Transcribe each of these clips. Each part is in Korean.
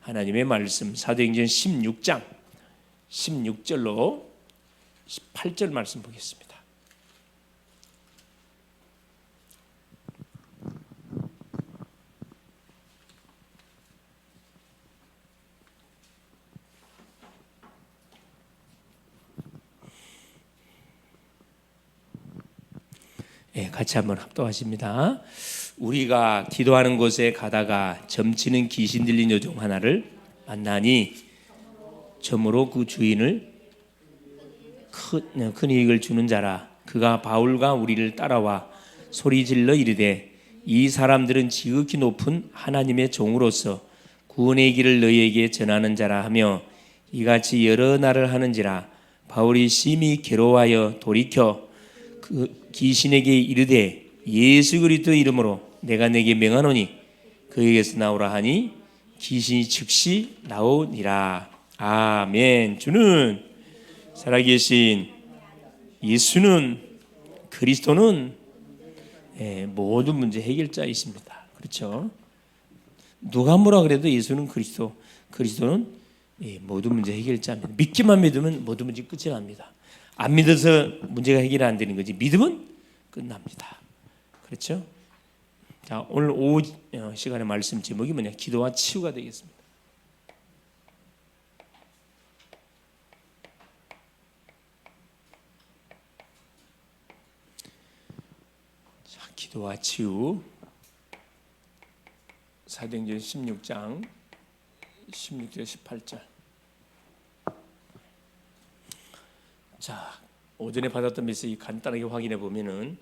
하나님의 말씀 사도행전 16장 16절로 18절 말씀 보겠습니다. 같이 한번 합독하십니다. 우리가 기도하는 곳에 가다가 점치는 귀신 들린 여종 하나를 만나니 점으로 그 주인을 큰 이익을 주는 자라. 그가 바울과 우리를 따라와 소리질러 이르되 이 사람들은 지극히 높은 하나님의 종으로서 구원의 길을 너희에게 전하는 자라 하며 이같이 여러 날을 하는지라. 바울이 심히 괴로워하여 돌이켜 그 귀신에게 이르되 예수 그리스도의 이름으로 내가 내게 명하노니 그에게서 나오라 하니 귀신이 즉시 나오니라. 아멘. 주는 살아계신 예수는 그리스도는 모든 문제 해결자이십니다. 그렇죠? 누가 뭐라 그래도 예수는 그리스도는 모든 문제 해결자입니다. 믿기만 믿으면 모든 문제 끝이 납니다. 안 믿어서 문제가 해결이 안 되는 거지 믿으면 끝납니다. 그렇죠? 자, 오늘 오후 시간의 말씀 제목이 뭐냐? 기도와 치유가 되겠습니다. 자, 기도와 치유 사도행전 16장 16절 18절. 자, 오전에 받았던 메시지 간단하게 확인해 보면은,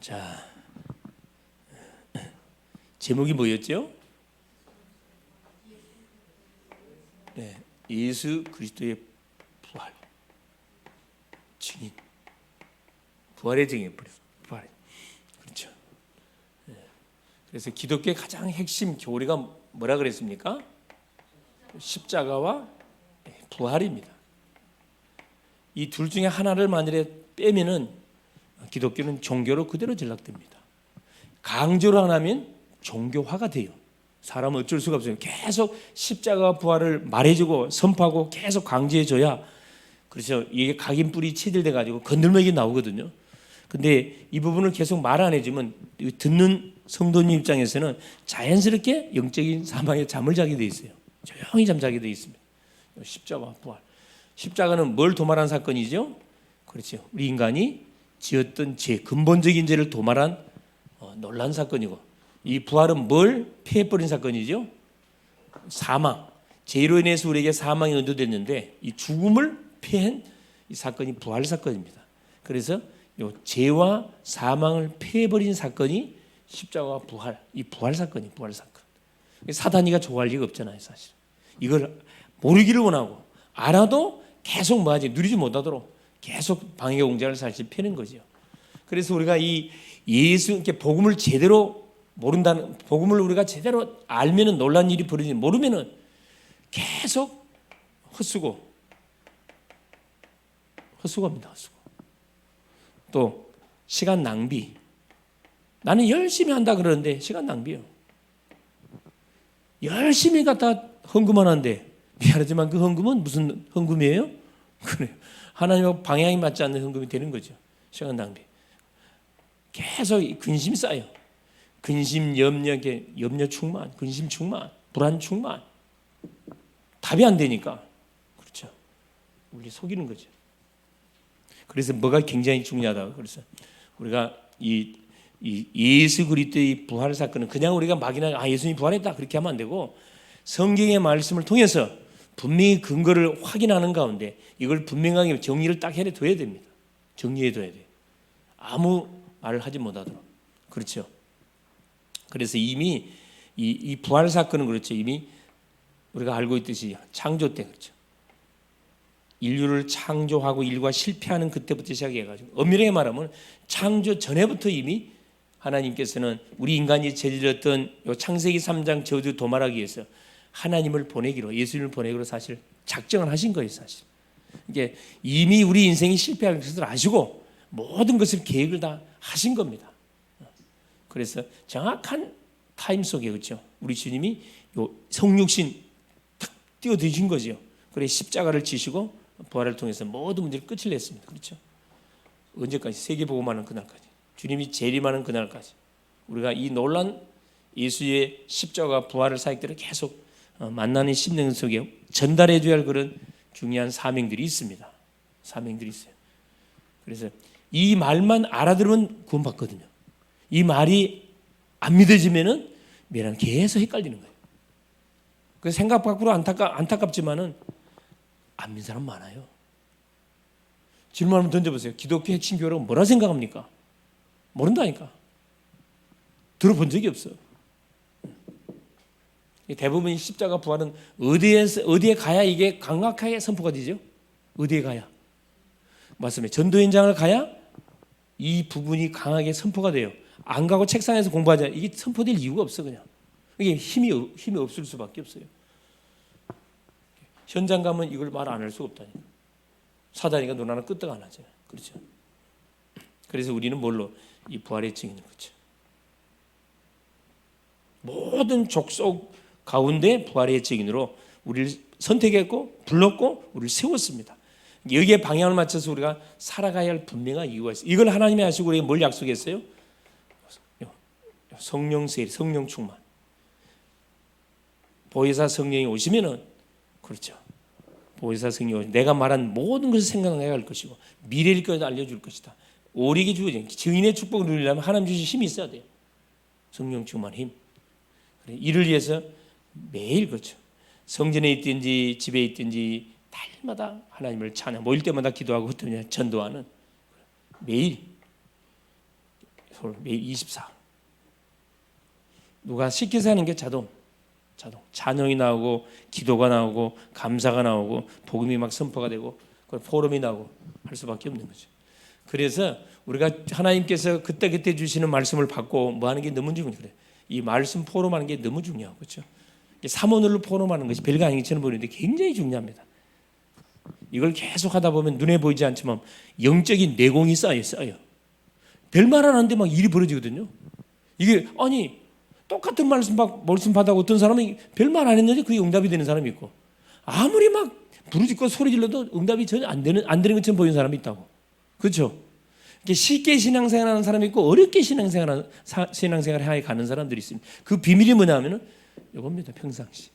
자, 제목이 뭐였죠? 네, 예수 그리스도의 부활, 증인, 부활의 증인, 부활, 그렇죠. 네. 그래서 기독교의 가장 핵심 교리가 뭐라 그랬습니까? 십자가와 부활입니다. 이 둘 중에 하나를 만일에 빼면은 기독교는 종교로 그대로 전락됩니다. 강조를 안 하면 종교화가 돼요. 사람은 어쩔 수가 없어요. 계속 십자가 부활을 말해주고 선포하고 계속 강조해줘야, 그래서 이게 각인 뿌리 체질돼 가지고 건들먹이 나오거든요. 근데 이 부분을 계속 말 안 해주면 듣는 성도님 입장에서는 자연스럽게 영적인 사망에 잠을 자게 돼 있어요. 조용히 잠자게 돼 있습니다. 십자가 부활. 십자가는 뭘 도말한 사건이죠? 그렇죠. 우리 인간이 지었던 죄, 근본적인 죄를 도말한 놀라운 사건이고, 이 부활은 뭘 폐해버린 사건이죠? 사망. 죄로 인해서 우리에게 사망이 언도됐는데 이 죽음을 폐한 이 사건이 부활 사건입니다. 그래서 이 죄와 사망을 폐해버린 사건이 십자가와 부활, 이 부활 사건이 부활 사건. 사단이가 좋아할 리가 없잖아요, 사실. 이걸 모르기를 원하고 알아도 계속 뭐하지? 누리지 못하도록 계속 방해 공작을 사실 펴는 거죠. 그래서 우리가 이 예수께 복음을 제대로 모른다는, 복음을 우리가 제대로 알면은 놀란 일이 벌어지지, 모르면은 계속 헛수고합니다. 헛수고. 또 시간 낭비. 나는 열심히 한다 그러는데 시간 낭비예요. 열심히 갖다 헌금만 한데, 미안하지만 그 헌금은 무슨 헌금이에요? 그래요. 하나님하고 방향이 맞지 않는 헌금이 되는 거죠. 시간 낭비. 계속 근심이 쌓여. 근심, 염려 충만, 근심 충만, 불안 충만. 답이 안 되니까. 그렇죠. 우리 속이는 거죠. 그래서 뭐가 굉장히 중요하다. 그래서 우리가 이 예수 그리스도의 부활 사건은 그냥 우리가 막연하게 예수님이 부활했다 그렇게 하면 안 되고, 성경의 말씀을 통해서 분명히 근거를 확인하는 가운데 이걸 분명하게 정리를 딱 해둬야 됩니다. 정리해둬야 돼요. 아무 말을 하지 못하도록. 그렇죠. 그래서 이미 이 부활 사건은 그렇죠. 이미 우리가 알고 있듯이 창조 때, 그렇죠. 인류를 창조하고 인류가 실패하는 그때부터 시작해가지고, 엄밀하게 말하면 창조 전에부터 이미 하나님께서는 우리 인간이 저질렀던 창세기 3장 저주 도말하기 위해서 하나님을 보내기로, 예수님을 보내기로 사실 작정을 하신 거예요, 사실. 이게 이미 우리 인생이 실패할 것을 아시고 모든 것을 계획을 다 하신 겁니다. 그래서 정확한 타임 속에, 그렇죠, 우리 주님이 요 성육신 뛰어드신 거죠. 그래 십자가를 지시고 부활을 통해서 모든 문제를 끝을 냈습니다. 그렇죠? 언제까지? 세계복음하는 그날까지, 주님이 재림하는 그날까지 우리가 이 놀란 예수의 십자가 부활을 사역대로 계속 만나는 심령 속에 전달해 줘야 할 그런 중요한 사명들이 있습니다. 사명들이 있어요. 그래서 이 말만 알아들으면 구원받거든요. 이 말이 안 믿어지면은 미란 계속 헷갈리는 거예요. 그 생각 밖으로 안타깝지만은 안 믿는 사람 많아요. 질문 한번 던져보세요. 기독교 핵심 교회라고 뭐라 생각합니까? 모른다니까. 들어본 적이 없어요. 대부분 십자가 부활은 어디에 가야 이게 강력하게 선포가 되죠? 어디에 가야? 맞습니다. 전도 현장을 가야 이 부분이 강하게 선포가 돼요. 안 가고 책상에서 공부하자. 이게 선포될 이유가 없어 그냥. 이게 힘이 없을 수밖에 없어요. 현장 가면 이걸 말 안 할 수가 없다니까. 사단이가 눈 하나 끄떡 안 하잖아요. 그렇죠? 그래서 우리는 뭘로? 이 부활의 증인인 거죠. 모든 족속 가운데 부활의 증인으로 우리를 선택했고 불렀고 우리를 세웠습니다. 여기에 방향을 맞춰서 우리가 살아가야 할 분명한 이유가 있어요. 이걸 하나님이 하시고 우리에게 뭘 약속했어요? 성령 세례, 성령 충만. 보혜사 성령이 오시면은 그렇죠. 보혜사 성령이 오시면 내가 말한 모든 것을 생각해야 할 것이고 미래를 것을 알려줄 것이다. 오래게 주어진 증인의 축복을 누리려면 하나님 주신 힘이 있어야 돼요. 성령 충만 힘. 이를 위해서 매일 그렇죠. 성전에 있든지 집에 있든지 날마다 하나님을 찬양, 모일 때마다 기도하고 흩어지냐 전도하는 매일 24. 누가 시켜서 하는 게 자동 찬양이 나오고 기도가 나오고 감사가 나오고 복음이 막 선포가 되고 포럼이 나오고 할 수밖에 없는 거죠. 그래서 우리가 하나님께서 그때 주시는 말씀을 받고 뭐 하는 게 너무 중요해요. 그래. 이 말씀 포럼하는 게 너무 중요하고 그렇죠. 삼원으로 포럼하는 것이 별거 아닌 것처럼 보이는데 굉장히 중요합니다. 이걸 계속 하다 보면 눈에 보이지 않지만 영적인 내공이 쌓여요. 별말 안 하는데 막 일이 벌어지거든요. 이게 아니 똑같은 말씀 받아고 어떤 사람은 별말 안 했는데 그게 응답이 되는 사람이 있고 아무리 막 부르짖고 소리 질러도 응답이 전혀 안 되는 것처럼 보이는 사람이 있다고. 그렇죠? 쉽게 신앙생활하는 사람이 있고 어렵게 신앙생활을 하여 가는 사람들이 있습니다. 그 비밀이 뭐냐면은 이겁니다. 평상시.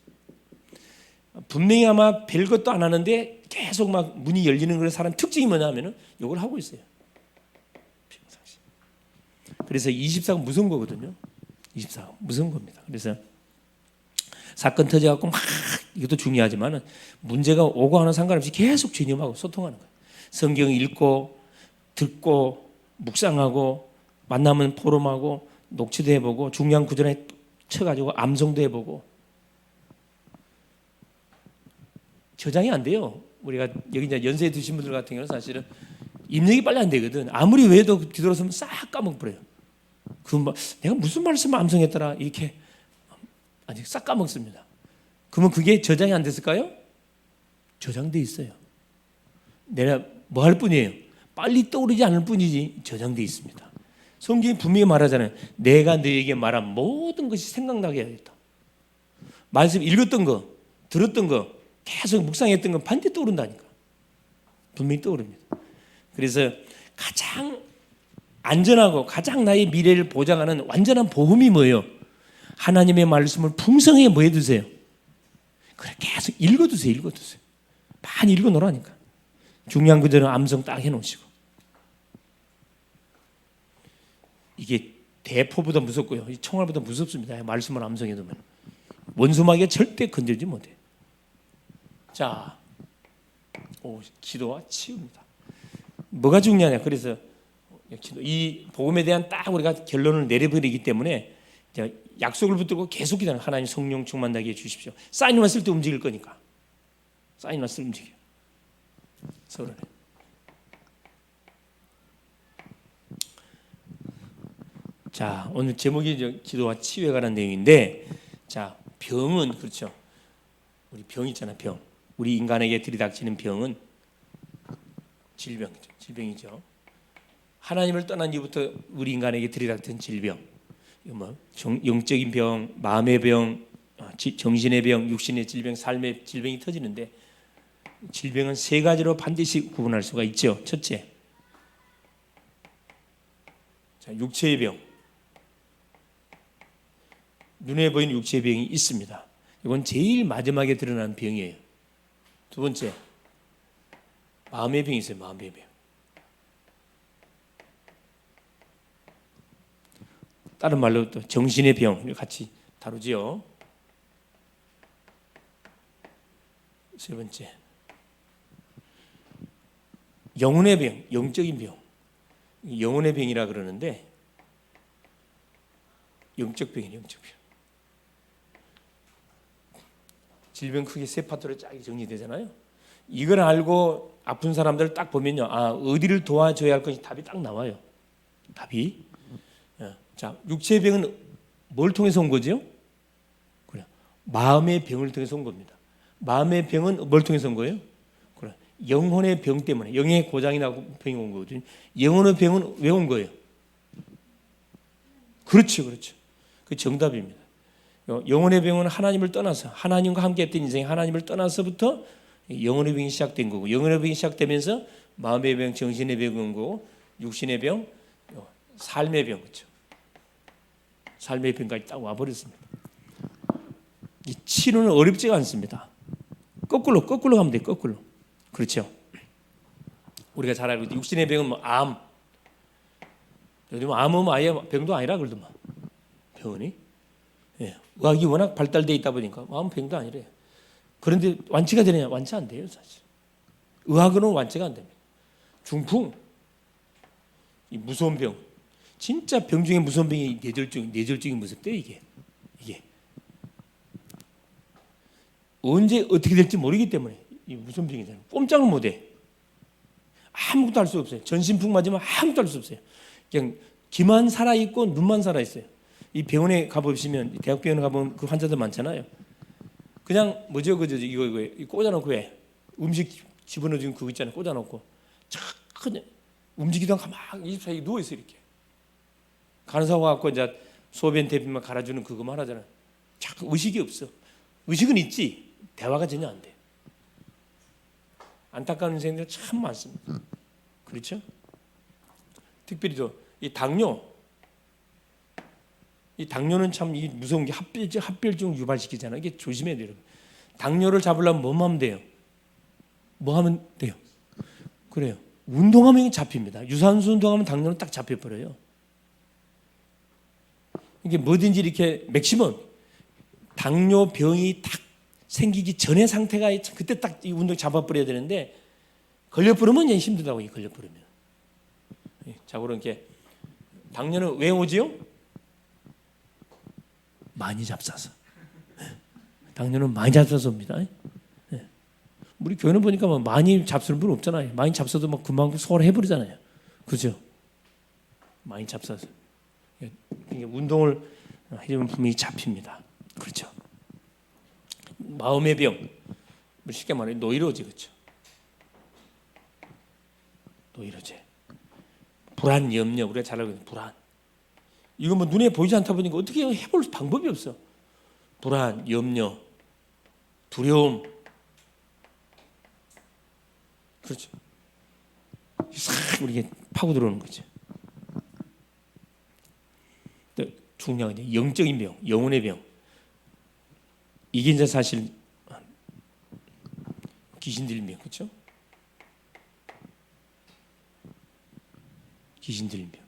분명히 아마 별것도 안 하는데 계속 막 문이 열리는 그런 사람 특징이 뭐냐면은 이걸 하고 있어요. 평상시. 그래서 24가 무서운 거거든요. 24가 무서운 겁니다. 그래서 사건 터져갖고 막 이것도 중요하지만은 문제가 오고 하는 상관없이 계속 주님하고 소통하는 거예요. 성경 읽고 듣고 묵상하고 만나면 포럼하고 녹취도 해보고 중요한 구절에 쳐가지고 암송도 해보고 저장이 안 돼요. 우리가 여기 이제 연세 드신 분들 같은 경우는 사실은 입력이 빨리 안 되거든. 아무리 외워도 뒤돌아서면 싹 까먹어버려요. 그럼 내가 무슨 말씀을 암송했더라 이렇게 아니 싹 까먹습니다. 그러면 그게 저장이 안 됐을까요? 저장돼 있어요. 내가 뭐 할 뿐이에요. 빨리 떠오르지 않을 뿐이지 저장돼 있습니다. 성경이 분명히 말하잖아요. 내가 너에게 말한 모든 것이 생각나게 해야겠다. 말씀 읽었던 거, 들었던 거, 계속 묵상했던 건 반드시 떠오른다니까. 분명히 떠오릅니다. 그래서 가장 안전하고 가장 나의 미래를 보장하는 완전한 보험이 뭐예요? 하나님의 말씀을 풍성하게 뭐 해두세요? 그래 계속 읽어두세요. 많이 읽어놓으라니까. 중요한 구절은 암송 딱 해놓으시고. 이게 대포보다 무섭고요. 이 총알보다 무섭습니다. 말씀을 암송해두면 원수마귀가 절대 건들지 못해요. 자, 기도와 치유입니다. 뭐가 중요하냐? 그래서 이 복음에 대한 딱 우리가 결론을 내려버리기 때문에 약속을 붙들고 계속 기도하는 하나님 성령 충만하게 해주십시오. 사인 왔을 때 움직일 거니까. 사인 왔을 때 움직여. 서로를. 자, 오늘 제목이 기도와 치유에 관한 내용인데, 자, 병은 그렇죠. 우리 병 있잖아, 병. 우리 인간에게 들이닥치는 병은 질병이죠. 하나님을 떠난 이후부터 우리 인간에게 들이닥친 질병. 이거 뭐 영적인 병, 마음의 병, 정신의 병, 육신의 질병, 삶의 질병이 터지는데 질병은 세 가지로 반드시 구분할 수가 있죠. 첫째, 자, 육체의 병. 눈에 보이는 육체의 병이 있습니다. 이건 제일 마지막에 드러나는 병이에요. 두 번째, 마음의 병이 있어요. 마음의 병. 다른 말로 또 정신의 병 같이 다루지요. 세 번째, 영혼의 병, 영적인 병. 영혼의 병이라 그러는데 영적 병이에요. 영적 병. 질병 크게 세 파트로 쫙 정리되잖아요. 이걸 알고 아픈 사람들 딱 보면요, 어디를 도와줘야 할 것이 답이 딱 나와요. 답이. 자, 육체의 병은 뭘 통해서 온 거죠? 그래, 마음의 병을 통해서 온 겁니다. 마음의 병은 뭘 통해서 온 거예요? 그래, 영혼의 병 때문에, 영의 고장이 나고 병이 온 거거든요. 영혼의 병은 왜 온 거예요? 그렇죠, 그렇죠. 그 정답입니다. 영혼의 병은 하나님을 떠나서, 하나님과 함께 했던 인생이 하나님을 떠나서부터 영혼의 병이 시작된 거고, 영혼의 병이 시작되면서 마음의 병, 정신의 병이 온 거고, 육신의 병, 삶의 병, 그렇죠. 삶의 병까지 딱 와버렸습니다. 이 치료는 어렵지가 않습니다. 거꾸로 가면 돼요. 거꾸로. 그렇죠. 우리가 잘 알고 있죠. 육신의 병은 뭐 암. 요즘 암은 아예 병도 아니라 그러더만. 병원이. 예. 의학이 워낙 발달되어 있다 보니까 암 병도 아니래요. 그런데 완치가 되느냐? 완치 안 돼요, 사실. 의학으로는 완치가 안 됩니다. 중풍, 이 무서운 병. 진짜 병 중에 무서운 병이 뇌졸중이 무섭대요, 이게. 언제 어떻게 될지 모르기 때문에 이 무슨 병이잖아요. 꼼짝을 못해. 아무것도 할 수 없어요. 전신풍 맞으면 아무것도 할 수 없어요. 그냥 귀만 살아 있고 눈만 살아 있어요. 이 병원에 가보시면, 대학병원에 가보면 그 환자들 많잖아요. 그냥 뭐죠, 이거 꽂아놓고 왜 음식 집어넣어준 그거 있잖아요. 꽂아놓고 착 그냥 움직이도 않고 막 24시간 누워 있어 이렇게. 간호사 와갖고 이제 소변 대비만 갈아주는 그거만 하잖아요. 자꾸 의식이 없어. 의식은 있지, 대화가 전혀 안 돼. 안타까운 인생들 참 많습니다. 그렇죠? 특별히 이 당뇨는 참 이 무서운 게 합병증 유발시키잖아요. 이게 조심해야 돼요. 당뇨를 잡으려면 뭐만 하면 돼요? 뭐 하면 돼요? 그래요. 운동하면 잡힙니다. 유산소 운동하면 당뇨는 딱 잡혀버려요. 이게 뭐든지 이렇게 맥시멈 당뇨병이 딱 생기기 전의 상태가 그때 딱 이 운동 잡아버려야 되는데 걸려버리면 이제 힘들다고. 걸려버리면. 자, 그럼 이렇게 당뇨는 왜 오지요? 많이 잡숴서. 당뇨는 많이 잡숴서 옵니다. 우리 교회는 보니까 뭐 많이 잡수는 분 없잖아요. 많이 잡숴도 막 금방 소화해버리잖아요. 그죠? 많이 잡숴서. 운동을 해주면 분명히 잡힙니다. 그렇죠? 마음의 병, 쉽게 말해 노이로제, 그렇죠? 노이로제, 불안, 염려, 우리가 잘 알고 있는 불안. 이거 뭐 눈에 보이지 않다 보니까 어떻게 해볼 방법이 없어. 불안, 염려, 두려움, 그렇죠? 싹 우리에게 파고 들어오는 거죠. 또 중요한 게 영적인 병, 영혼의 병. 이게 이제 사실 귀신 들린 병, 그렇죠? 귀신 들린 병.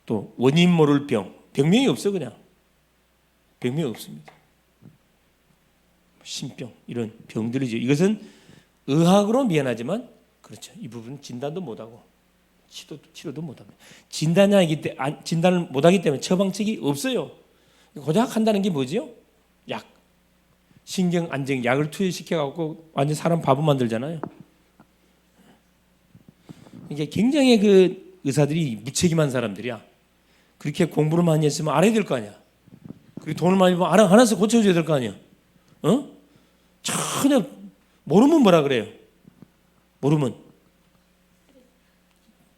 또 원인 모를 병, 병명이 없어. 그냥 병명이 없습니다. 신병, 이런 병들이죠. 이것은 의학으로 미안하지만 그렇죠. 이 부분 진단도 못하고 치료도 못합니다. 진단을 못하기 때문에 처방책이 없어요. 고작 한다는 게 뭐지요? 약, 신경 안정 약을 투여시켜갖고 완전 사람 바보 만들잖아요. 이게 굉장히 그 의사들이 무책임한 사람들이야. 그렇게 공부를 많이 했으면 알아야 될 거 아니야. 그리고 돈을 많이 벌면 알아서 고쳐줘야 될 거 아니야. 전혀 모르면 뭐라 그래요? 모르면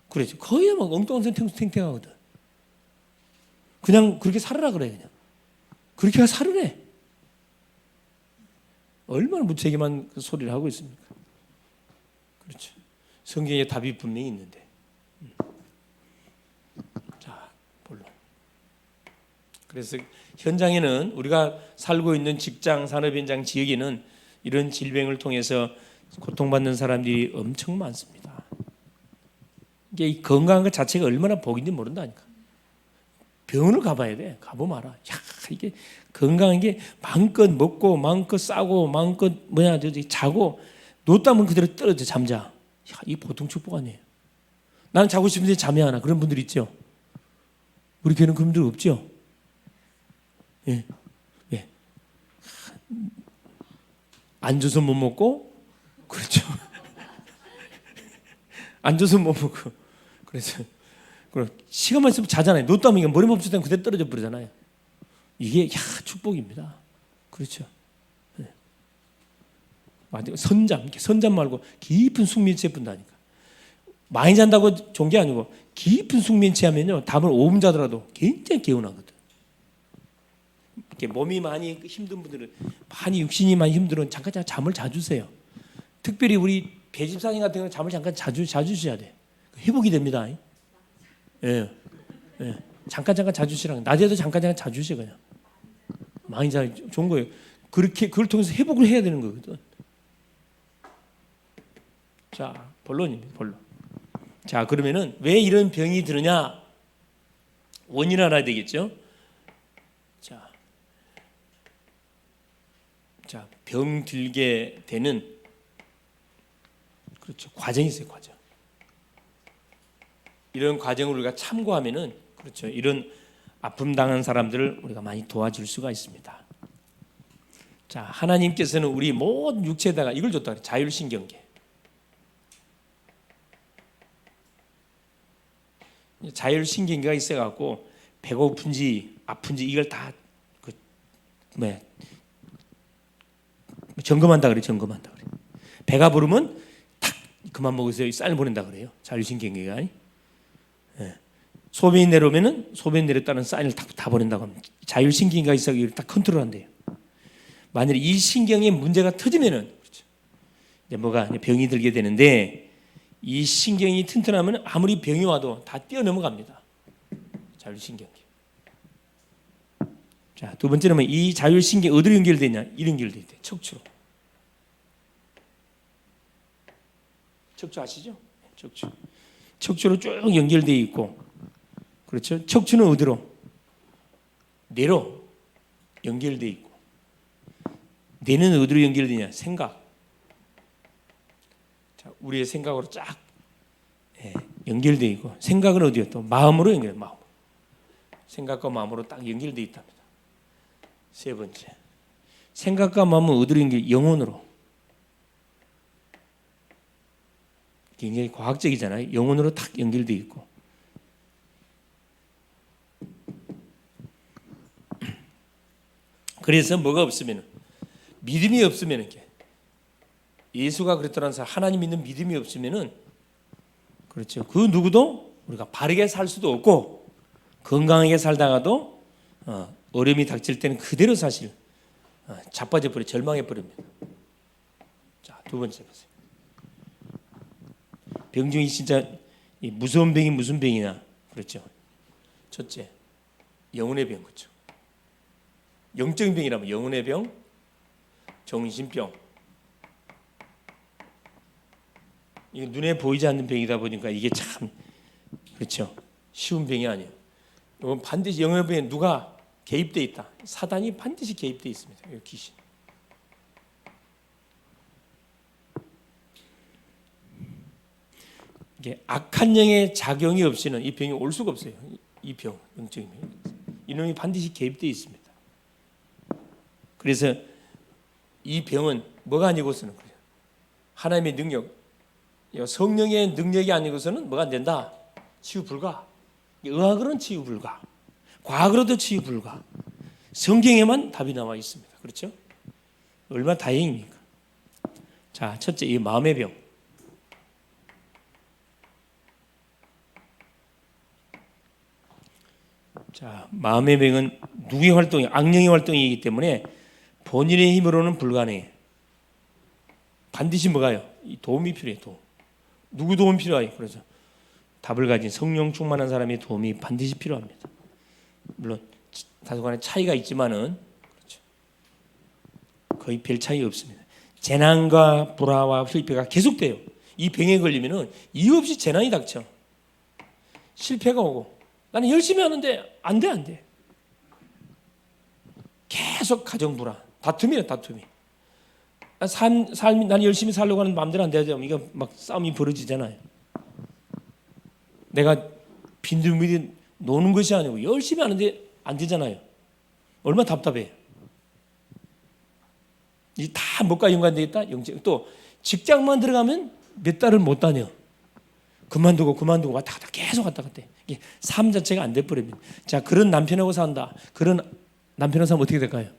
그래죠. 거의 막 엉뚱한 탱탱하거든. 그냥 그렇게 살으라 그래. 그냥 그렇게 살으래. 얼마나 무책임한 그 소리를 하고 있습니까? 그렇죠. 성경에 답이 분명히 있는데. 자, 본론. 그래서 현장에는 우리가 살고 있는 직장, 산업 현장 지역에는 이런 질병을 통해서 고통받는 사람들이 엄청 많습니다. 이게 이 건강한 것 자체가 얼마나 복인지 모른다니까. 병원을 가봐야 돼. 가보면 알아. 야, 이게 건강한 게 마음껏 먹고 마음껏 싸고 마음껏 자고 놓다면 그대로 떨어져 잠자. 야, 이 보통 축복 아니에요. 나는 자고 싶은데 잠이 안 와. 그런 분들 있죠. 우리 교회는 그런 분들 없죠. 예, 예. 앉아서 못 먹고, 그렇죠. 앉아서 못 먹고, 그래서 시간만 있으면 자잖아요. 놓다면 머리 멈추면 그대로 떨어져 버리잖아요. 이게 축복입니다. 그렇죠. 네. 선잠 말고 깊은 숙면 취해본다니까. 많이 잔다고 좋은 게 아니고 깊은 숙면 취하면요, 답을 5분 자더라도 굉장히 개운하거든. 이렇게 몸이 많이 힘든 분들은, 많이 육신이 많이 힘들면 잠깐 잠을 자주세요. 특별히 우리 배집사님 같은 경우는 잠을 잠깐 자주 쉬어야 돼. 회복이 됩니다. 예, 예. 잠깐 자주시라고. 낮에도 잠깐 자주시 그냥. 많이 자 좋은 거예요. 그렇게 그걸 통해서 회복을 해야 되는 거거든. 자, 본론입니다. 본론. 자, 그러면은 왜 이런 병이 드느냐? 원인을 알아야 되겠죠. 자, 병 들게 되는 그렇죠. 과정이 있어요. 과정. 이런 과정을 우리가 참고하면은 그렇죠. 이런 아픔 당한 사람들을 우리가 많이 도와줄 수가 있습니다. 자, 하나님께서는 우리 모든 육체에다가 이걸 줬다 그래요. 자율신경계. 자율신경계가 있어갖고 배고픈지 아픈지 이걸 다 점검한다 그래. 점검한다 그래. 배가 부르면 탁 그만 먹으세요. 쌀 보낸다 그래요. 자율신경계가. 예. 소변이 내려오면은 소변 내렸다는 사인을 다 보낸다고 합니다. 자율신경계가 있어 이걸 딱 컨트롤한대요. 만일 이 신경에 문제가 터지면은 그렇죠. 이제 뭐가 병이 들게 되는데 이 신경이 튼튼하면 아무리 병이 와도 다 뛰어넘어갑니다. 자율신경계. 자, 두 번째는 이 자율신경 어디로 연결되냐? 이로 연결돼 있대. 척추로. 척추 아시죠? 척추. 척추로 쭉 연결되어 있고, 그렇죠? 척추는 어디로? 뇌로 연결되어 있고, 뇌는 어디로 연결되냐? 생각. 자, 우리의 생각으로 쫙 연결되어 있고, 생각은 어디요? 또 마음으로 연결. 마음. 생각과 마음으로 딱 연결되어 있답니다. 세 번째, 생각과 마음은 어디로 연결? 영혼으로. 굉장히 과학적이잖아요. 영혼으로 딱 연결되어 있고. 그래서 뭐가 없으면 믿음이 없으면 예수가 그랬더라는 사람 하나님 믿는 믿음이 없으면은 그렇죠. 그 누구도 우리가 바르게 살 수도 없고 건강하게 살다가도 어려움이 닥칠 때는 그대로 사실 자빠져 버려 절망해 버립니다. 자, 두 번째 보세요. 병 중에 진짜 무서운 병이 무슨 병이냐? 그렇죠. 첫째, 영혼의 병, 그렇죠. 영적인 병이라면 영혼의 병, 정신병. 이게 눈에 보이지 않는 병이다 보니까 이게 참 그렇죠. 쉬운 병이 아니에요. 이건 반드시 영혼의 병에 누가 개입돼 있다. 사단이 반드시 개입돼 있습니다. 귀신. 이게 악한 영의 작용이 없이는 이 병이 올 수가 없어요. 이 병, 영적인 병. 이놈이 반드시 개입되어 있습니다. 그래서 이 병은 뭐가 아니고서는 그래요. 하나님의 능력, 성령의 능력이 아니고서는 뭐가 안 된다? 치유 불가. 의학으로는 치유 불가. 과학으로도 치유 불가. 성경에만 답이 나와 있습니다. 그렇죠? 얼마나 다행입니까? 자, 첫째, 이 마음의 병. 자, 마음의 병은 누구의 활동이 악령의 활동이기 때문에 본인의 힘으로는 불가능해. 반드시 뭐가요? 이 도움이 필요해요. 도움. 누구 도움 필요해요? 그래서 답을 가진 성령 충만한 사람의 도움이 반드시 필요합니다. 물론 다소간의 차이가 있지만은 그렇죠. 거의 별 차이 없습니다. 재난과 불화와 실패가 계속돼요. 이 병에 걸리면은 이유 없이 재난이 닥쳐. 실패가 오고 나는 열심히 하는데 안 돼. 계속 가정 불화, 다툼이에요, 다툼이. 삶이 나는 열심히 살려고 하는 마음대로 안 되죠. 이거 막 싸움이 벌어지잖아요. 내가 빈둥빈둥 노는 것이 아니고 열심히 하는데 안 되잖아요. 얼마나 답답해요. 이 다 뭐가 연관되어 있다? 또 직장만 들어가면 몇 달을 못 다녀. 그만두고 왔다 갔다 계속 왔다 갔다. 이게 삶 자체가 안 돼버립니다. 자, 그런 남편하고 산다. 그런 남편하고 살면 어떻게 될까요?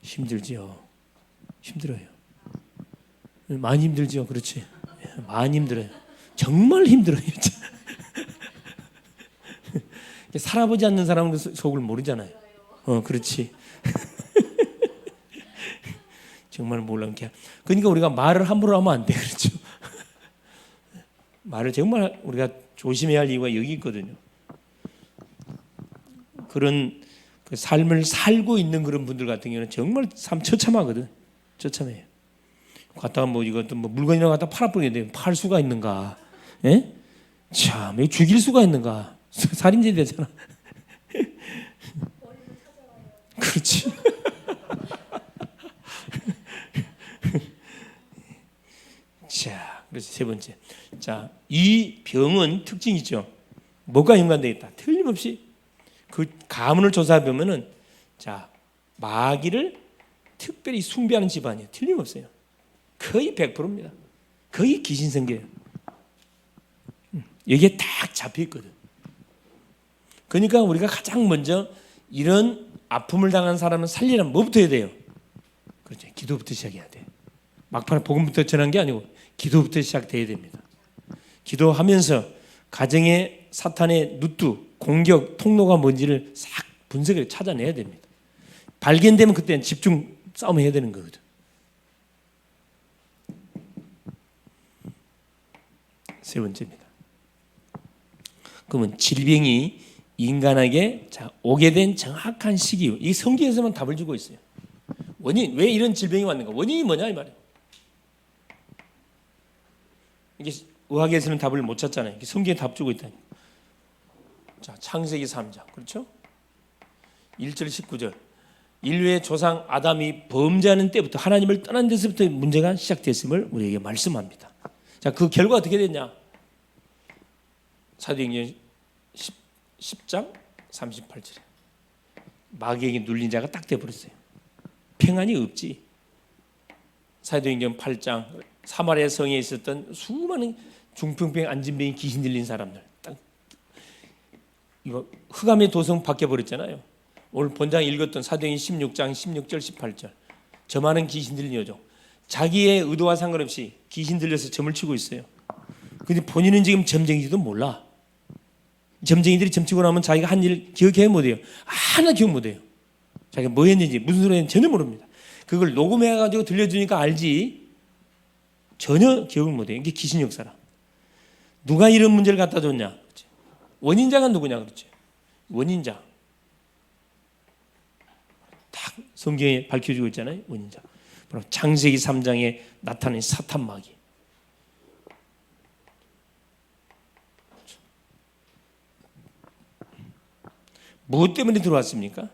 힘들지요. 힘들어요. 많이 힘들지요. 그렇지. 많이 힘들어요. 정말 힘들어요. 살아보지 않는 사람은 속을 모르잖아요. 그렇지. 정말 몰랑케. 그러니까 우리가 말을 함부로 하면 안 돼. 그렇죠. 말을 정말 우리가 조심해야 할 이유가 여기 있거든요. 그런 그 삶을 살고 있는 그런 분들 같은 경우는 정말 참 처참하거든. 처참해요. 갔다가 뭐 이것도 뭐 물건이나 갖다 팔아버리게 되면 팔 수가 있는가? 예? 참, 왜 죽일 수가 있는가? 살인죄 되잖아. 그렇지. 자, 그래서 세 번째. 자, 이 병은 특징이 있죠. 뭐가 연관되어 있다? 틀림없이 그 가문을 조사해 보면은 자, 마귀를 특별히 숭배하는 집안이에요. 틀림없어요. 거의 100%입니다. 거의 귀신 생겨요. 여기에 딱 잡혀 있거든. 그러니까 우리가 가장 먼저 이런 아픔을 당한 사람은 살리려면 뭐부터 해야 돼요? 그렇죠. 기도부터 시작해야 돼. 막판에 복음부터 전한 게 아니고 기도부터 시작돼야 됩니다. 기도하면서 가정의 사탄의 누트, 공격, 통로가 뭔지를 싹 분석을 찾아내야 됩니다. 발견되면 그때는 집중 싸움을 해야 되는 거거든. 세 번째입니다. 그러면 질병이 인간에게 오게 된 정확한 시기, 이 성경에서만 답을 주고 있어요. 원인, 왜 이런 질병이 왔는가? 원인이 뭐냐 이 말이에요. 이게 의학에서는 답을 못 찾잖아요. 성경에 답 주고 있다니. 자, 창세기 3장 그렇죠? 1절 19절. 인류의 조상 아담이 범죄하는 때부터 하나님을 떠난 데서부터 문제가 시작됐음을 우리에게 말씀합니다. 자, 그 결과 어떻게 됐냐? 사도행전 10장 38절에 마귀에게 눌린 자가 딱 돼버렸어요. 평안이 없지. 사도행전 8장 사마리아 성에 있었던 수많은 중풍병, 안진병이 귀신 들린 사람들 딱 이거 흑암의 도성 바뀌어 버렸잖아요. 오늘 본장 읽었던 사도행전 16장 16절 18절 저 많은 귀신 들린 여종 자기의 의도와 상관없이 귀신 들려서 점을 치고 있어요. 근데 본인은 지금 점쟁이지도 몰라. 점쟁이들이 점치고 나면 자기가 한 일 기억해 못해요. 하나 기억 못해요. 자기가 뭐 했는지 무슨 소리 했는지 전혀 모릅니다. 그걸 녹음해가지고 들려주니까 알지 전혀 기억을 못해요. 이게 귀신 역사라. 누가 이런 문제를 갖다 줬냐? 그렇지. 원인자가 누구냐? 그렇지. 원인자. 딱 성경에 밝혀주고 있잖아요. 원인자. 바로 창세기 3장에 나타낸 사탄 마귀. 무엇 때문에 들어왔습니까?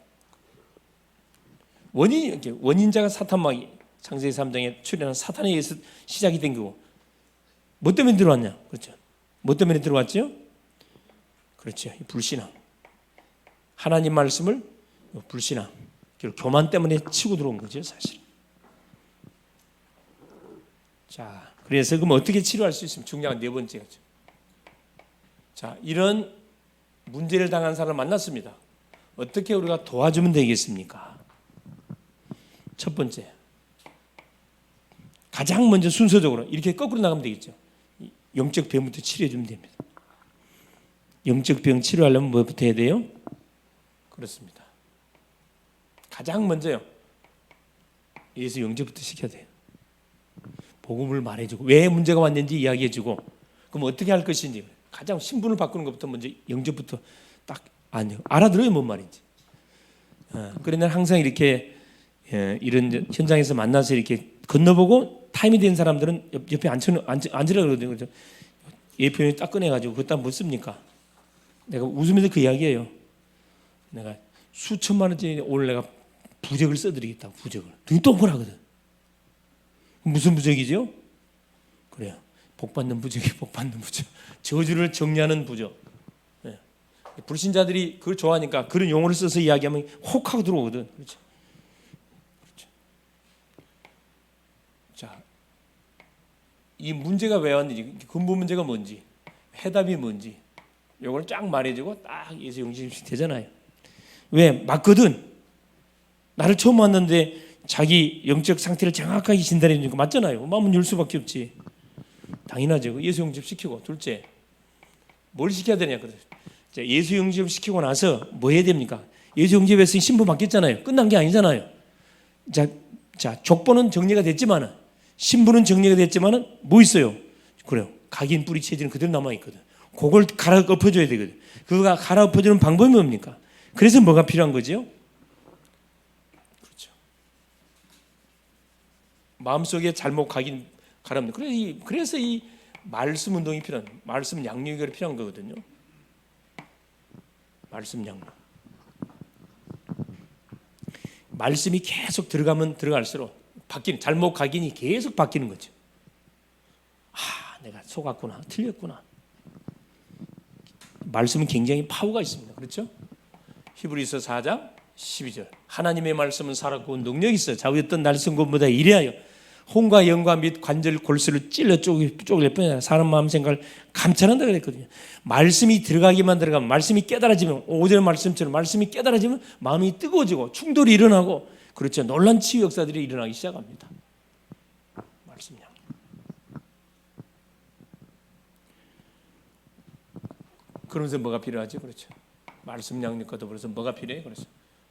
원인자가 사탄 마귀. 창세기 3장에 출현한 사탄에 의해서 시작이 된 거고. 뭐 때문에 들어왔냐? 그렇죠. 뭐 때문에 들어왔죠? 그렇죠. 불신앙. 하나님 말씀을 불신앙. 교만 때문에 치고 들어온 거죠, 사실. 자, 그래서 그럼 어떻게 치료할 수 있습니까? 중요한 네 번째죠. 자, 이런 문제를 당한 사람을 만났습니다. 어떻게 우리가 도와주면 되겠습니까? 첫 번째, 가장 먼저 순서적으로 이렇게 거꾸로 나가면 되겠죠. 영적 병부터 치료해 주면 됩니다. 영적 병 치료하려면 뭐부터 해야 돼요? 그렇습니다. 가장 먼저요. 여기서 영적부터 시켜야 돼요. 복음을 말해주고 왜 문제가 왔는지 이야기해주고 그럼 어떻게 할 것인지 가장 신분을 바꾸는 것부터 먼저 영접부터 딱 알아들어요 뭔 말인지. 그래 난 항상 이렇게 이런 현장에서 만나서 이렇게 건너보고 타임이 된 사람들은 옆에 앉으라 그러거든요. 예표를 딱 꺼내가지고 그것도 못 씁니까? 내가 웃으면서 그 이야기예요. 내가 수천만 원짜리 오늘 내가 부적을 써드리겠다. 부적을 등이 동그라거든. 무슨 부적이죠? 그래요. 복 받는 부적이 복 받는 부적. 저주를 정리하는 부적. 네. 불신자들이 그걸 좋아하니까 그런 용어를 써서 이야기하면 혹하고 들어오거든. 그렇죠? 그렇죠. 자, 이 문제가 왜 왔는지, 근본 문제가 뭔지, 해답이 뭔지, 요걸 쫙 말해주고 딱 예수 영접식 되잖아요. 왜? 맞거든. 나를 처음 만났는데 자기 영적 상태를 정확하게 진단해 주니까 맞잖아요. 마음은 열 수밖에 없지. 당연하죠. 예수 영접시키고 둘째 뭘 시켜야 되냐 그래서 예수 영접시키고 나서 뭐 해야 됩니까? 예수 영접했으니 신분 받겠잖아요. 끝난 게 아니잖아요. 자 족보는 정리가 됐지만은 신분은 정리가 됐지만은 뭐 있어요? 그래요. 각인 뿌리 체질은 그대로 남아 있거든. 그걸 갈아 엎어줘야 되거든. 그거 갈아 엎어주는 방법이 뭡니까? 그래서 뭐가 필요한 거죠? 그렇죠. 마음속에 잘못 각인 가람. 그래서 이 말씀 운동이 필요한, 말씀 양육이 필요한 거거든요. 말씀 양육. 말씀이 계속 들어가면 들어갈수록 바뀌는, 잘못 각인이 계속 바뀌는 거죠. 내가 속았구나, 틀렸구나. 말씀은 굉장히 파워가 있습니다. 그렇죠? 히브리서 4장 12절. 하나님의 말씀은 살았고 능력이 있어요. 자위했던 날선 것보다 이래하여 혼과 영과 및 관절 골수를 찔러 쪼갤 뿐이야. 사람 마음 생각을 감찰한다 그랬거든요. 말씀이 들어가기만 들어가면, 말씀이 깨달아지면, 5절 말씀처럼 말씀이 깨달아지면 마음이 뜨거워지고 충돌이 일어나고, 그렇죠. 놀란 치유 역사들이 일어나기 시작합니다. 말씀이야. 그러면서 뭐가 필요하죠? 그렇죠. 말씀 양육과 더불어서 뭐가 필요해? 그래서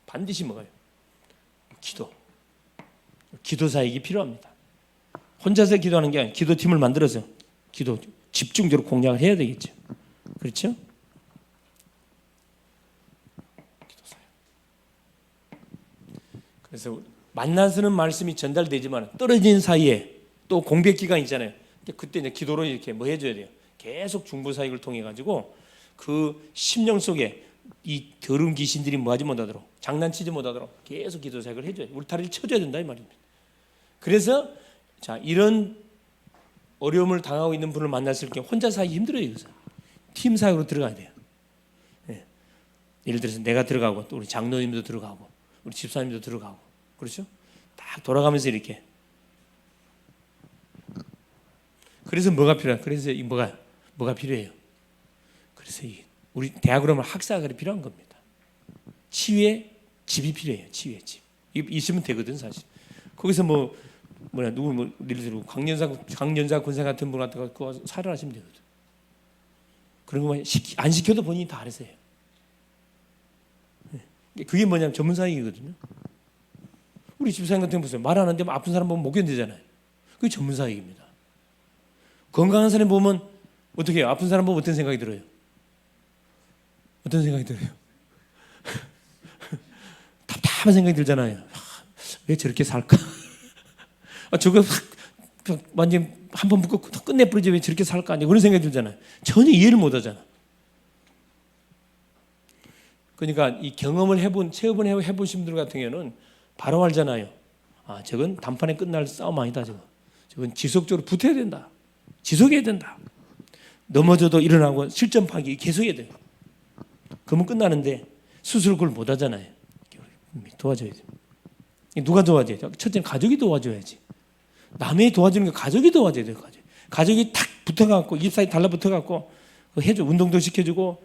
반드시 뭐가요? 기도 사역이 필요합니다. 혼자서 기도하는 게 아니라 기도팀을 만들어서 기도 집중적으로 공략을 해야 되겠죠. 그렇죠? 기도 사역. 그래서 만나서는 말씀이 전달되지만 떨어진 사이에 또 공백 기간 있잖아요. 그때 이제 기도로 이렇게 뭐 해줘야 돼요. 계속 중보 사역을 통해 가지고 그 심령 속에 이 더러운 귀신들이 뭐하지 못하도록, 장난치지 못하도록 계속 기도 사역을 해줘야 돼요. 울타리를 쳐줘야 된다 이 말입니다. 그래서 자, 이런 어려움을 당하고 있는 분을 만났을 때 혼자 사기 힘들어요. 이것은 팀 사역으로 들어가야 돼요. 네. 예를 들어서 내가 들어가고 또 우리 장로님도 들어가고 우리 집사님도 들어가고, 그렇죠? 딱 돌아가면서 이렇게. 그래서 뭐가 필요해? 그래서 이 뭐가 필요해요? 그래서 우리 대학으로 하면 학사학이 필요한 겁니다. 치유의 집이 필요해요. 치유의 집. 있으면 되거든 사실. 거기서 누구 예를 들어 강연사 권사 같은 분 같은 거 사를 하시면 되거든. 그런 거만 안 시켜도 본인이 다 알아서 해요. 그게 뭐냐면 전문사역이거든요. 우리 집사님 같은 거 보세요. 말 안 하는데 아픈 사람 보면 못 견디잖아요. 그게 전문사역입니다. 건강한 사람 보면 어떻게 해요? 아픈 사람 보면 어떤 생각이 들어요? 어떤 생각이 들어요? 답답한 생각이 들잖아요. 왜 저렇게 살까? 저거 완전 한 번 묶고 끝내버리지 왜 저렇게 살까? 그런 생각이 들잖아요. 전혀 이해를 못하잖아. 그러니까 이 경험을 체험을 해보신 분들 같은 경우는 바로 알잖아요. 저건 단판에 끝날 싸움 아니다. 저건 지속적으로 붙어야 된다. 지속해야 된다. 넘어져도 일어나고 실전 파기 계속해야 돼요. 그러면 끝나는데 스스로 그걸 못 하잖아요. 도와줘야 돼요. 누가 도와줘야 돼요? 첫째는 가족이 도와줘야지. 남의 도와주는 게 가족이 도와줘야 돼요. 가족이 탁 붙어갖고 입사에 달라붙어갖고 해줘. 운동도 시켜주고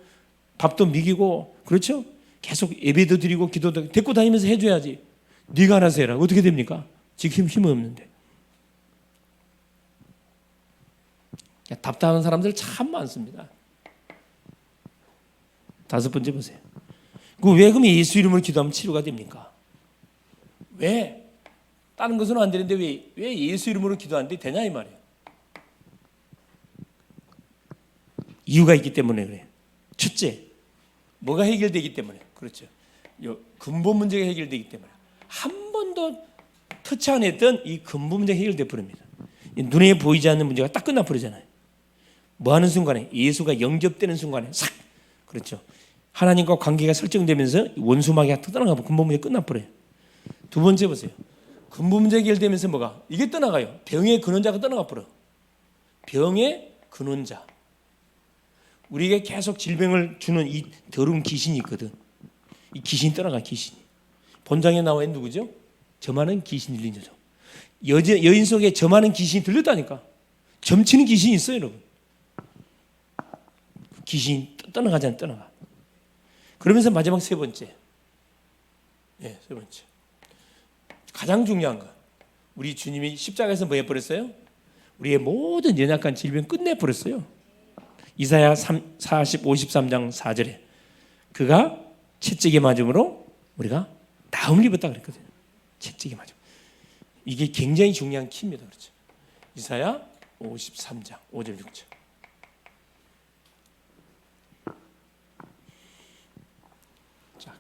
밥도 먹이고, 그렇죠? 계속 예배도 드리고 기도도 데리고 다니면서 해줘야지. 네가 알아서 해라. 어떻게 됩니까? 지금 힘은 없는데. 답답한 사람들 참 많습니다. 다섯 번째 보세요. 왜 그럼 예수 이름으로 기도하면 치료가 됩니까? 왜? 다른 것은 안 되는데 왜 예수 이름으로 기도하는데 되냐 이 말이에요. 이유가 있기 때문에 그래요. 첫째, 뭐가 해결되기 때문에. 그렇죠. 근본 문제가 해결되기 때문에. 한 번도 터치 안 했던 이 근본 문제가 해결돼 버립니다. 눈에 보이지 않는 문제가 딱 끝나 버리잖아요. 뭐 하는 순간에? 예수가 영접되는 순간에 싹. 그렇죠. 하나님과 관계가 설정되면서 원수마귀가 떠나가고 근본 문제 끝나 버려요. 두 번째 보세요. 근본 문제 해결되면서 뭐가? 이게 떠나가요. 병의 근원자가 떠나가 버려. 병의 근원자. 우리에게 계속 질병을 주는 이 더러운 귀신이 있거든. 이 귀신이 떠나가, 귀신이. 본장에 나와 있는 누구죠? 점하는 귀신 들린 여자. 여인 속에 점하는 귀신이 들렸다니까. 점치는 귀신이 있어요, 여러분. 귀신이 떠나가잖아요, 떠나가. 그러면서 마지막 세 번째. 세 번째. 가장 중요한 거. 우리 주님이 십자가에서 뭐 해버렸어요? 우리의 모든 연약한 질병 끝내버렸어요. 이사야 53장 4절에 그가 채찍에 맞음으로 우리가 나음을 입었다 그랬거든요. 채찍에 맞음. 이게 굉장히 중요한 키입니다. 그렇죠? 이사야 53장 5절 6절. 자,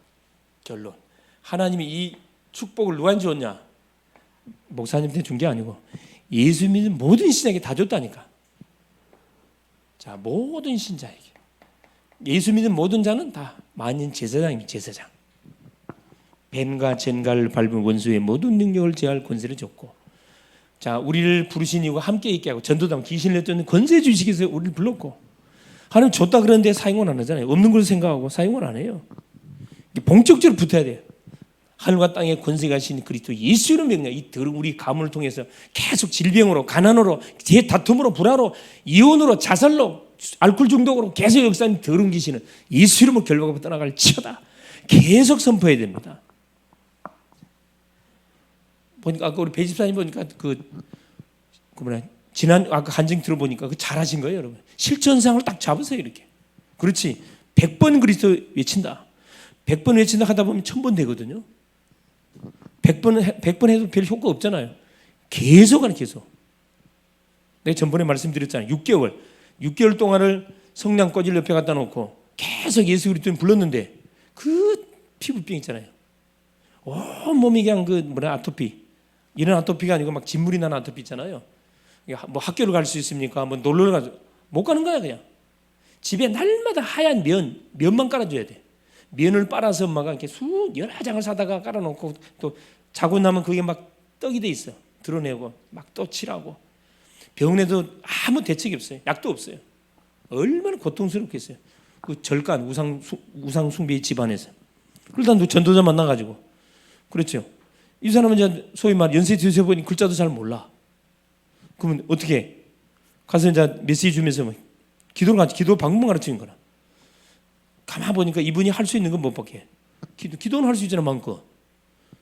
결론. 하나님이 이 축복을 누구한테 줬냐? 목사님한테 준 게 아니고 예수 믿는 모든 신자에게 다 줬다니까. 자, 모든 신자에게. 예수 믿는 모든 자는 다 만인 제사장입니다. 제사장. 뱀과 젠갈을 밟은 원수의 모든 능력을 제할 권세를 줬고, 자, 우리를 부르신 이유가 함께 있게 하고 전도당 귀신을 냈던 권세 주시기 위해서 우리를 불렀고, 하나님 줬다 그러는데 사용을 안 하잖아요. 없는 걸 생각하고 사용을 안 해요. 본격적으로 붙어야 돼요. 하늘과 땅의 권세가 하신 그리스도 예수의 명령, 이 우리 가문을 통해서 계속 질병으로, 가난으로, 다툼으로, 불화로, 이혼으로, 자살로, 알코올 중독으로 계속 역사하는 더러운 귀신은 예수 이름으로 결박하고 떠나갈 치어다. 계속 선포해야 됩니다. 보니까 아까 우리 배집사님 보니까 지난 아까 간증 들어보니까 그 잘하신 거예요, 여러분. 실천상을 딱 잡으세요, 이렇게. 그렇지. 100번 그리스도 외친다. 100번 외친다 하다 보면 1000번 되거든요. 100번 해도 별 효과 없잖아요. 계속 하는 계속. 내가 전번에 말씀드렸잖아요. 6개월 동안을 성냥 꺼질 옆에 갖다 놓고 계속 예수 그리스도를 불렀는데 그 피부병 있잖아요. 온 몸이 그냥 아토피. 이런 아토피가 아니고 막 진물이 나는 아토피 있잖아요. 뭐 학교를 갈 수 있습니까? 뭐 놀러 가서 못 가는 거야 그냥. 집에 날마다 하얀 면만 깔아줘야 돼. 면을 빨아서 엄마가 이렇게 여러 장을 사다가 깔아놓고 또 자고 나면 그게 막 떡이 돼 있어. 드러내고 막 또 칠하고. 병원에도 아무 대책이 없어요. 약도 없어요. 얼마나 고통스럽겠어요. 그 절간 우상 숭배의 집안에서. 그러다 전도자 만나가지고. 그렇죠. 이 사람은 이제 소위 말 연세 드셔보니 글자도 잘 몰라. 그러면 어떻게 해? 가서 이제 메시지 주면서 뭐 기도 방법만 가르치는 거라. 가만 보니까 이분이 할 수 있는 건 못 밖에. 기도는 할 수 있잖아, 마음껏.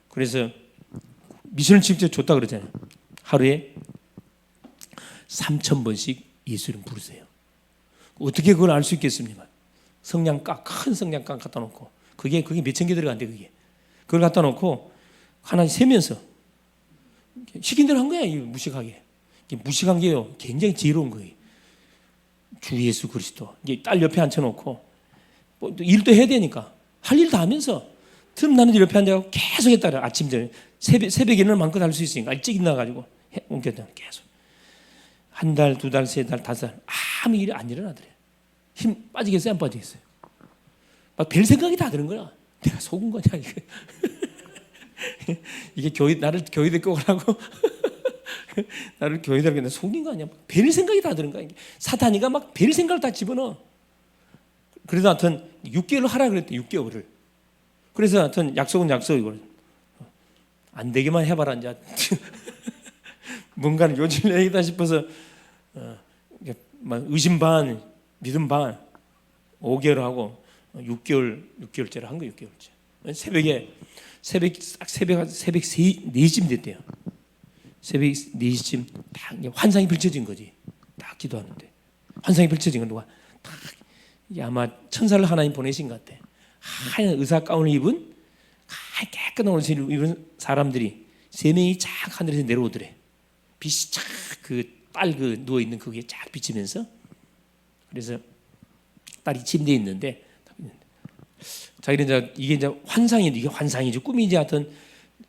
그래서 미션을 직접 줬다 그러잖아요. 하루에 3000번씩 예수 이름 부르세요. 어떻게 그걸 알 수 있겠습니까? 성냥가, 큰 성냥가 갖다 놓고 그게 몇천 개 들어간대 그게. 그걸 갖다 놓고 하나씩 세면서 시킨 대로 한 거야. 무식하게. 무식한 게요. 굉장히 지혜로운 거예요. 주 예수 그리스도. 딸 옆에 앉혀놓고 뭐 일도 해야 되니까 할 일 다 하면서 틈나는 일 옆에 앉아서 계속 했다라. 아침 전에 새벽에는 마음껏 할 수 있으니까 일찍 일어나가지고 옮겼다. 계속 한 달, 두 달, 세 달, 다섯 달 아무 일이 안 일어나더래. 힘 빠지겠어요, 안 빠지겠어요? 막 별 생각이 다 드는 거야. 내가 속은 거냐 이게. 이게 나를 교회 데리고 가라고. 나를 교회 데리고 가는데 속인 거 아니야? 별 생각이 다 드는 거야. 사탄이가 막 별 생각을 다 집어넣어. 그래서 하여튼 6개월을 하라 그랬대. 6개월을. 그래서 하여튼 약속은 약속이고 안 되기만 해봐라 이제. 뭔가는 요즘 얘기다 싶어서 의심 반, 믿음 반 5개월 하고 6개월째를 한 거예요. 6개월째. 새벽 4쯤 됐대요. 새벽 4시쯤 딱 환상이 펼쳐진 거지. 딱 기도하는데 환상이 펼쳐진 건 누가 딱 아마 천사를 하나님 보내신 것 같아. 하얀 의사 가운을 입은 깨끗한 옷을 입은 사람들이 세 명이 쫙 하늘에서 내려오더래. 빛이 쫙 그 딸 그 누워 있는 거기에 쫙 비치면서, 그래서 딸이 침대에 있는데, 자기는 이제 이게 이제 환상인데, 이게 환상이지 꿈이지 하여튼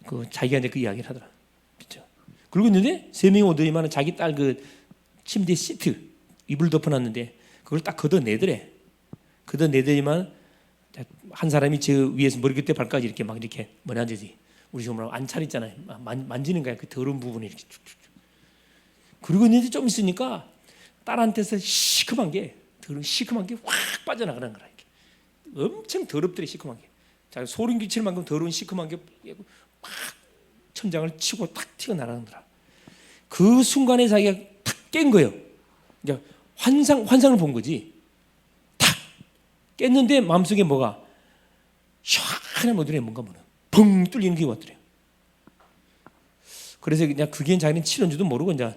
그 자기가 이제 그 이야기를 하더라. 그렇죠? 그러고 있는데 세 명이 오더니만 자기 딸 그 침대 시트 이불 덮어놨는데 그걸 딱 걷어내더래. 걷어내더니만 한 사람이 저 위에서 머리 끝에 발까지 이렇게 막 이렇게 뭐라 하지, 우리 지금 안찰 있잖아요. 만지는 거야. 그 더러운 부분을 이렇게 쭉쭉쭉. 그러고 있는데 좀 있으니까 딸한테서 시큼한 게 확 빠져나가는 거라. 이렇게 엄청 더럽더래. 시큼한 게. 자, 소름 끼칠 만큼 더러운 시큼한 게 막 천장을 치고 탁 튀어나가는 거라. 그 순간에 자기가 탁 깬 거예요. 그러니까 환상을 본 거지. 탁 깼는데 마음속에 뭐가 시원한 뭐더래. 뭔가 펑 뚫리는 게 왔더래요. 그래서 그냥 그게 자기는 치료인 줄도 모르고 이제,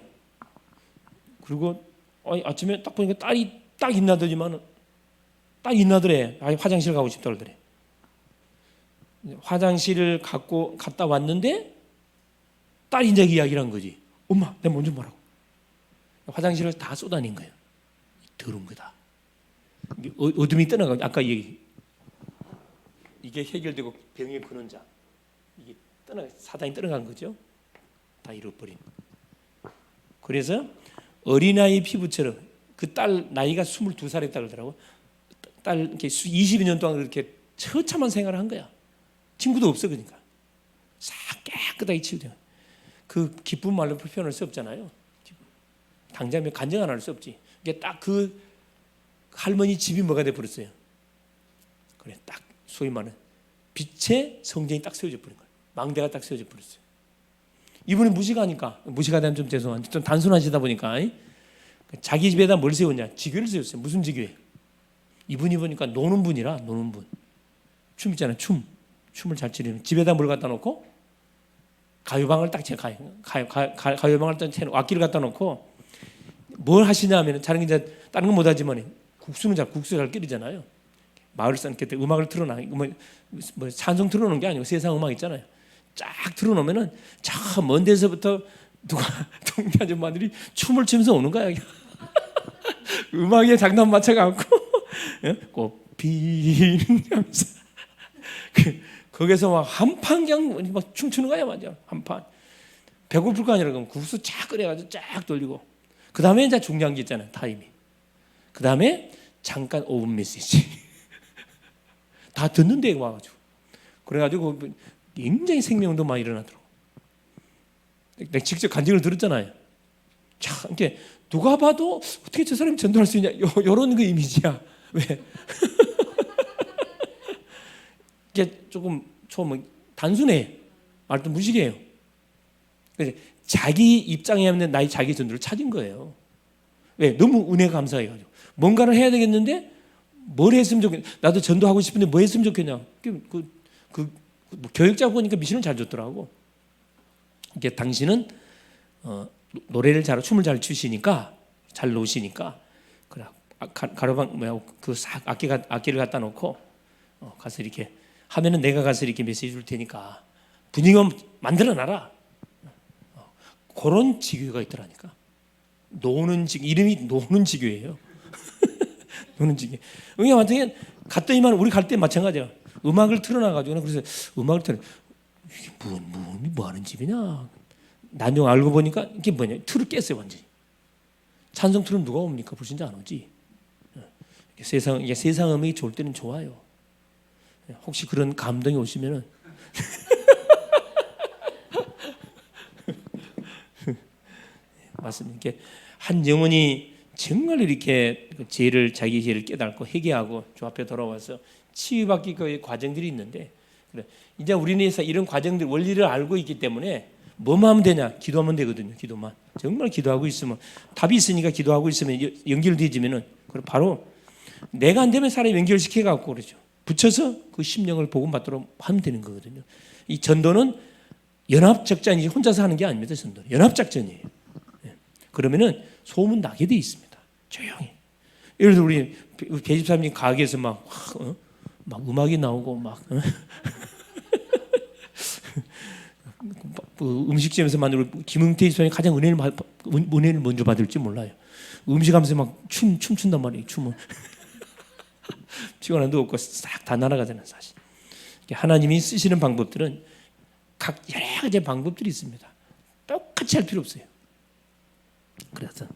그리고 아침에 딱 보니까 딸이 딱 있나더니만 딱 있나더래. 화장실 가고 싶다 그러더래. 화장실을 갔다 왔는데 딸이 이제 이야기를 한 거지. 엄마, 내가 먼저 뭐라고. 화장실을 다 쏟아낸 거예요. 더러운 거다. 어둠이 떠나가고, 아까 얘기, 이게 해결되고 병의 근원자, 이게 사단이 떠나간 거죠. 다 잃어버린. 그래서 어린아이 피부처럼 그 딸 나이가 22살에 그러더라고. 딸 이렇게 22년 동안 그렇게 처참한 생활을 한 거야. 친구도 없어. 그러니까 싹 깨끗하게 치우려. 그 기쁜 말로 표현할 수 없잖아요. 당장 간증 안 할 수 없지. 이게 딱 그 할머니 집이 뭐가 돼 버렸어요. 그래, 딱 소위 말하는 빛의 성전이 딱 세워져 버린 거예요. 망대가 딱 세워져 버렸어요. 이분이 무시가 되면 좀 죄송한데 좀 단순하시다 보니까 자기 집에다 뭘 세웠냐? 지교를 세웠어요. 무슨 지교예요? 이분이 보니까 노는 분이라, 노는 분. 춤 있잖아요. 춤을 잘 추리는. 집에다 뭘 갖다 놓고 가요방을 딱 가요방을 딱 채놓고 악기를 갖다 놓고 뭘 하시냐 하면, 자는 이제 다른 건 못하지만 국수 잘 끓이잖아요. 마을 산께 때 음악을 틀어놔. 뭐 찬송 틀어놓은 게 아니고 세상 음악 있잖아요. 쫙 틀어놓으면은 저 먼 데서부터 누가 동네 아줌마들이 춤을 추면서 오는 거야. 음악에 장단 맞춰갖고 꽃피는 하면서 거기서 막 한판 그냥 막 춤추는 거야. 맞아. 한판. 배고플 거 아니라 그럼 국수 쫙 끓여가지고 쫙 돌리고, 그 다음에 이제 중요한 게 있잖아요. 타임이. 그 다음에 잠깐 5분 메시지. 다 듣는데 와가지고. 그래가지고 굉장히 생명도 많이 일어나더라고. 내가 직접 간증을 들었잖아요. 참, 이렇게 누가 봐도 어떻게 저 사람이 전도할 수 있냐, 이런 그 이미지야. 왜? 이게 조금 단순해. 말도 무식해요. 자기 입장에 하면 나의 자기 전도를 찾은 거예요. 왜? 너무 은혜 감사해가지고 뭔가를 해야 되겠는데 뭘 했으면 좋겠냐. 나도 전도하고 싶은데 뭐 했으면 좋겠냐. 뭐 교육자 보니까 미션을 잘 줬더라고. 이게 당신은 노래를 춤을 잘 추시니까, 잘 놓으시니까, 그래 가로방 그 악기를 갖다 놓고 가서 이렇게 하면은 내가 가서 이렇게 메시지 줄 테니까 분위기 만들어놔라. 그런 지교가 있더라니까. 노는 지교, 이름이 노는 지교예요. 노는 지교. 그러니까 완전히 갔더니만 우리 갈 때 마찬가지야. 음악을 틀어놔가지고, 그래서 음악을 이게 뭐 하는 집이냐. 나중에 알고 보니까 이게 뭐냐, 틀을 깼어요 완전히. 찬송 틀은 누가 옵니까? 불신자 안 오지. 세상 음악이 좋을 때는 좋아요. 혹시 그런 감동이 오시면은 맞습니다. 이렇게 한 영혼이 정말 이렇게 자기 죄를 깨닫고 회개하고 주 앞에 돌아와서 치유받기 그 과정들이 있는데, 그래 이제 우리는 이런 과정들 원리를 알고 있기 때문에 뭐만 하면 되냐? 기도하면 되거든요. 기도만. 정말 기도하고 있으면, 답이 있으니까 기도하고 있으면 연결되지면은 바로 내가 안 되면 사람이 연결시켜 갖고 그러죠. 붙여서 그 심령을 복음받도록 하면 되는 거거든요. 이 전도는 연합작전이지 혼자서 하는 게 아닙니다. 전도는 연합작전이에요. 그러면은 소문 나게 돼 있습니다. 조용히. 예를 들어 우리 배집사님 가게에서 막 음악이 나오고 막 그 음식점에서 만들고 김흥태 집사람이 가장 은혜를 먼저 받을지 몰라요. 음식하면서 막 춤춘단 말이에요. 춤을 피곤한데 없고 싹 다 날아가잖아요. 사실 하나님이 쓰시는 방법들은 각 여러 가지 방법들이 있습니다. 똑같이 할 필요 없어요. 그래서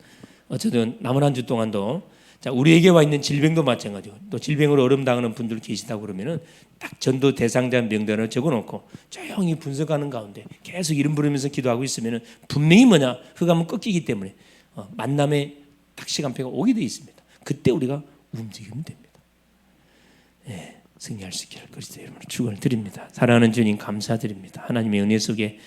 어쨌든 남은 한 주 동안도 자, 우리에게 와 있는 질병도 마찬가지고 또 질병으로 어려움당하는 분들 계시다고 그러면은 딱 전도 대상자 명단을 적어놓고 조용히 분석하는 가운데 계속 이름 부르면서 기도하고 있으면은 분명히 뭐냐 흑암은 꺾이기 때문에 만남의 딱 시간표가 오게 돼 있습니다. 그때 우리가 움직이면 됩니다. 예, 승리할 수 있기를 그리스도 이름으로 축원을 드립니다. 사랑하는 주님 감사드립니다. 하나님의 은혜 속에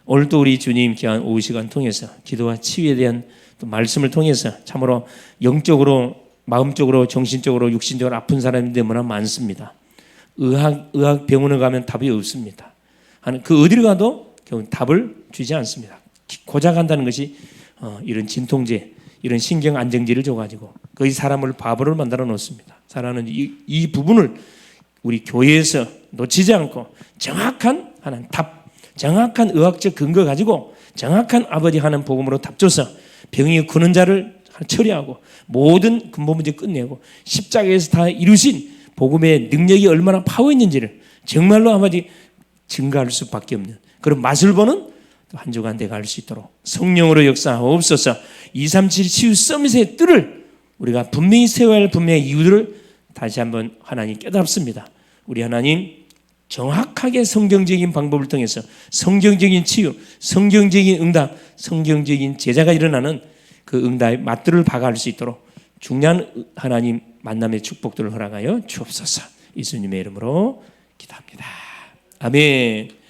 오늘도 우리 주님 귀한 오후 시간 통해서 기도와 치유에 대한 또 말씀을 통해서 참으로 영적으로 마음적으로 정신적으로 육신적으로 아픈 사람이 너무나 많습니다. 의학 병원에 가면 답이 없습니다. 그 어디를 가도 결국 답을 주지 않습니다. 고작 한다는 것이 이런 진통제 이런 신경 안정제를 줘가지고 거의 사람을 바보를 만들어 놓습니다. 사랑하는 이 부분을 우리 교회에서 놓치지 않고 정확한 하나님 답 정확한 의학적 근거 가지고 정확한 아버지 하는 복음으로 답줘서 병이 굳는 자를 처리하고 모든 근본 문제 끝내고 십자가에서 다 이루신 복음의 능력이 얼마나 파워 있는지를 정말로 아버지 증가할 수밖에 없는 그런 맛을 보는 한 주간 내가 할 수 있도록 성령으로 역사하옵소서. 237 치유 서밋의 뜰을 우리가 분명히 세워야 할 분명히 이유들을 다시 한번 하나님 깨닫습니다. 우리 하나님 정확하게 성경적인 방법을 통해서 성경적인 치유, 성경적인 응답, 성경적인 제자가 일어나는 그 응답의 맛들을 박아할 수 있도록 중요한 하나님 만남의 축복들을 허락하여 주옵소서. 예수님의 이름으로 기도합니다. 아멘.